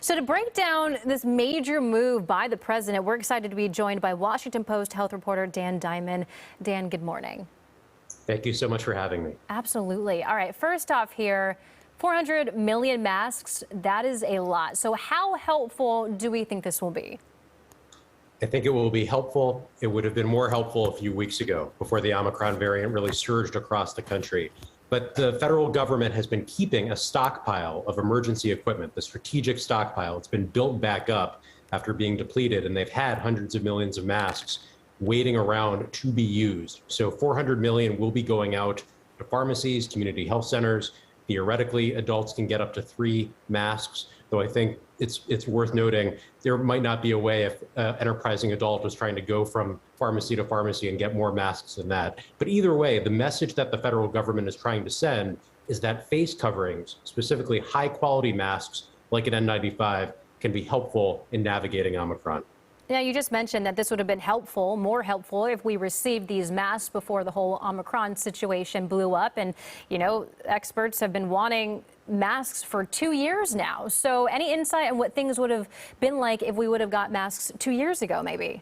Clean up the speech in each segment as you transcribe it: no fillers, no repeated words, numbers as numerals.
So to break down this major move by the president, we're excited to be joined by Washington Post health reporter Dan Diamond. Dan, good morning. Thank you so much for having me. Absolutely. All right, first off here, 400 million masks, that is a lot. So how helpful do we think this will be? I think it will be helpful. It would have been more helpful a few weeks ago before the Omicron variant really surged across the country. But the federal government has been keeping a stockpile of emergency equipment, the strategic stockpile. It's been built back up after being depleted, and they've had hundreds of millions of masks waiting around to be used. So 400 million will be going out to pharmacies, community health centers. Theoretically, adults can get up to 3 masks, though I think it's worth noting there might not be a way if an enterprising adult was trying to go from pharmacy to pharmacy and get more masks than that. But either way, the message that the federal government is trying to send is that face coverings, specifically high quality masks like an N95, can be helpful in navigating Omicron. Now, you just mentioned that this would have been helpful, more helpful, if we received these masks before the whole Omicron situation blew up. And, you know, experts have been wanting masks for 2 years now. So any insight on what things would have been like if we would have got masks 2 years ago, maybe?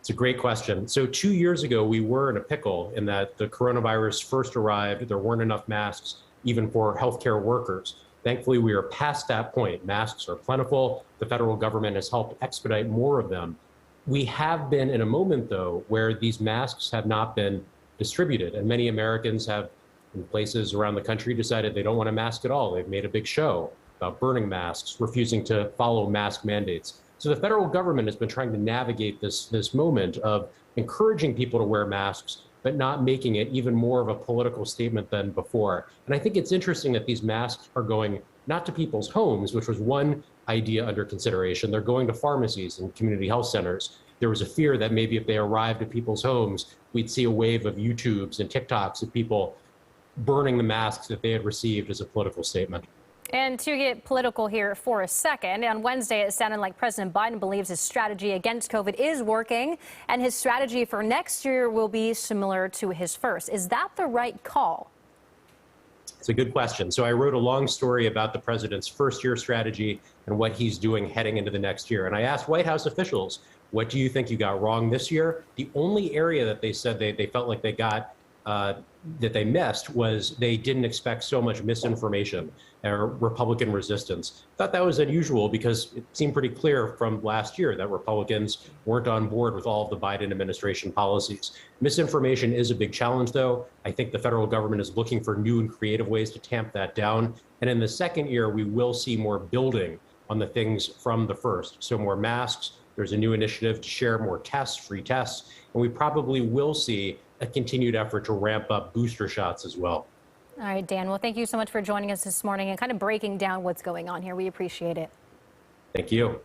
It's a great question. So 2 years ago, we were in a pickle in that the coronavirus first arrived. There weren't enough masks even for healthcare workers. Thankfully, we are past that point. Masks are plentiful. The federal government has helped expedite more of them. We have been in a moment, though, where these masks have not been distributed. And many Americans have, in places around the country, decided they don't want a mask at all. They've made a big show about burning masks, refusing to follow mask mandates. So the federal government has been trying to navigate this moment of encouraging people to wear masks, but not making it even more of a political statement than before. And I think it's interesting that these masks are going not to people's homes, which was one idea under consideration. They're going to pharmacies and community health centers. There was a fear that maybe if they arrived at people's homes, we'd see a wave of YouTubes and TikToks of people burning the masks that they had received as a political statement. And to get political here for a second, on Wednesday, it sounded like President Biden believes his strategy against COVID is working, and his strategy for next year will be similar to his first. Is that the right call? It's a good question. So I wrote a long story about the president's first-year strategy and what he's doing heading into the next year. And I asked White House officials, what do you think you got wrong this year? The only area that they said they felt like they got that they missed was they didn't expect so much misinformation or Republican resistance. I thought that was unusual because it seemed pretty clear from last year that Republicans weren't on board with all of the Biden administration policies. Misinformation is a big challenge, though. I think the federal government is looking for new and creative ways to tamp that down. And in the second year, we will see more building on the things from the first. So more masks, there's a new initiative to share more tests, free tests, and we probably will see a continued effort to ramp up booster shots as well. All right, Dan. Well, thank you so much for joining us this morning and kind of breaking down what's going on here. We appreciate it. Thank you.